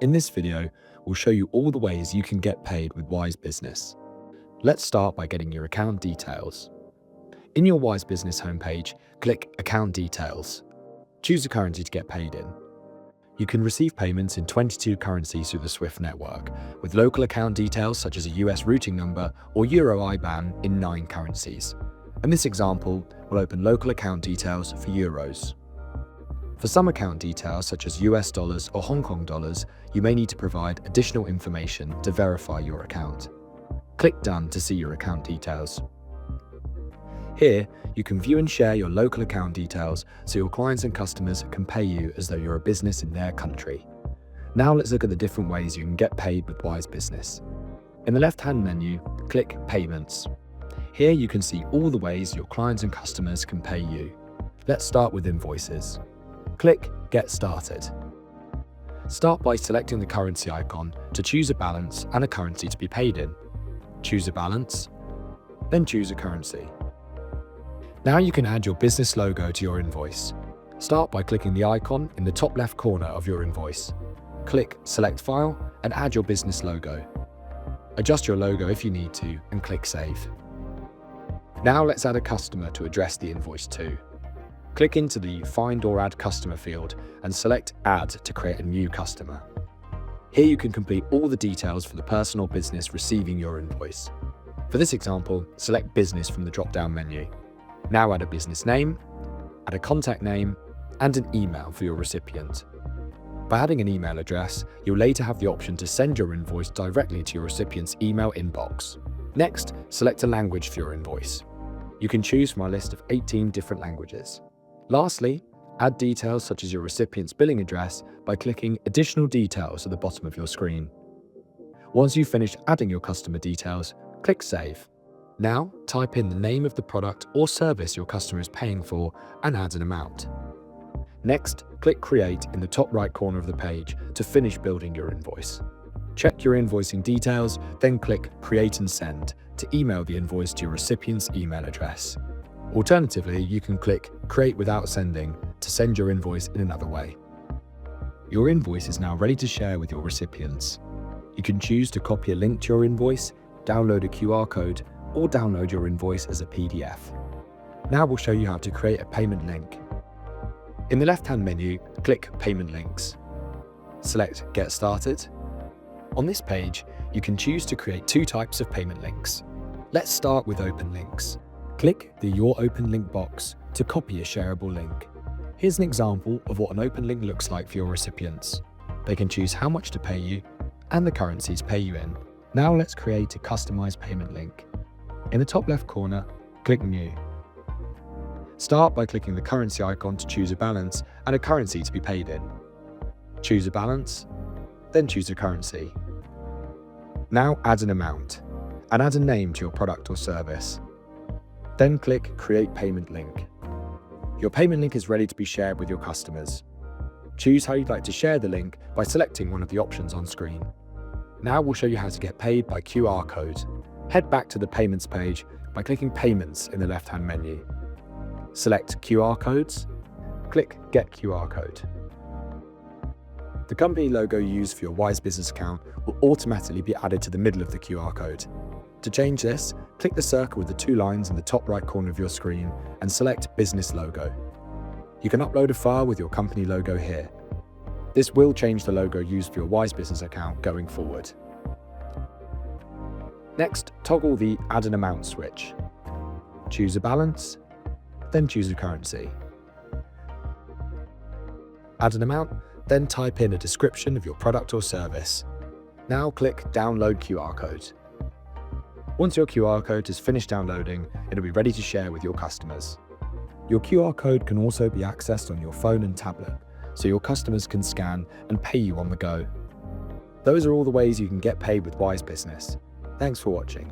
In this video, we'll show you all the ways you can get paid with Wise Business. Let's start by getting your account details. In your Wise Business homepage, click Account Details. Choose a currency to get paid in. You can receive payments in 22 currencies through the SWIFT network, with local account details such as a US routing number or Euro IBAN in 9 currencies. In this example, we'll open local account details for euros. For some account details such as US dollars or Hong Kong dollars, you may need to provide additional information to verify your account. Click Done to see your account details. Here, you can view and share your local account details so your clients and customers can pay you as though you're a business in their country. Now let's look at the different ways you can get paid with Wise Business. In the left-hand menu, click Payments. Here you can see all the ways your clients and customers can pay you. Let's start with invoices. Click Get Started. Start by selecting the currency icon to choose a balance and a currency to be paid in. Choose a balance, then choose a currency. Now you can add your business logo to your invoice. Start by clicking the icon in the top left corner of your invoice. Click Select File and add your business logo. Adjust your logo if you need to and click Save. Now let's add a customer to address the invoice to. Click into the Find or Add Customer field and select Add to create a new customer. Here you can complete all the details for the person or business receiving your invoice. For this example, select Business from the drop-down menu. Now add a business name, add a contact name, and an email for your recipient. By adding an email address, you'll later have the option to send your invoice directly to your recipient's email inbox. Next, select a language for your invoice. You can choose from our list of 18 different languages. Lastly, add details such as your recipient's billing address by clicking Additional Details at the bottom of your screen. Once you've finished adding your customer details, click Save. Now, type in the name of the product or service your customer is paying for and add an amount. Next, click Create in the top right corner of the page to finish building your invoice. Check your invoicing details, then click Create and Send to email the invoice to your recipient's email address. Alternatively, you can click Create Without Sending to send your invoice in another way. Your invoice is now ready to share with your recipients. You can choose to copy a link to your invoice, download a QR code, or download your invoice as a PDF. Now we'll show you how to create a payment link. In the left-hand menu, click Payment Links. Select Get Started. On this page, you can choose to create 2 types of payment links. Let's start with Open Links. Click the Your Open Link box to copy a shareable link. Here's an example of what an open link looks like for your recipients. They can choose how much to pay you and the currencies pay you in. Now let's create a customized payment link. In the top left corner, click New. Start by clicking the currency icon to choose a balance and a currency to be paid in. Choose a balance, then choose a currency. Now add an amount and add a name to your product or service. Then click Create Payment Link. Your payment link is ready to be shared with your customers. Choose how you'd like to share the link by selecting one of the options on screen. Now we'll show you how to get paid by QR code. Head back to the Payments page by clicking Payments in the left-hand menu. Select QR codes, click Get QR Code. The company logo used for your Wise Business account will automatically be added to the middle of the QR code. To change this, click the circle with the 2 lines in the top right corner of your screen and select Business Logo. You can upload a file with your company logo here. This will change the logo used for your Wise Business account going forward. Next, toggle the Add an Amount switch. Choose a balance, then choose a currency. Add an amount, then type in a description of your product or service. Now click Download QR Code. Once your QR code is finished downloading, it'll be ready to share with your customers. Your QR code can also be accessed on your phone and tablet, so your customers can scan and pay you on the go. Those are all the ways you can get paid with Wise Business. Thanks for watching.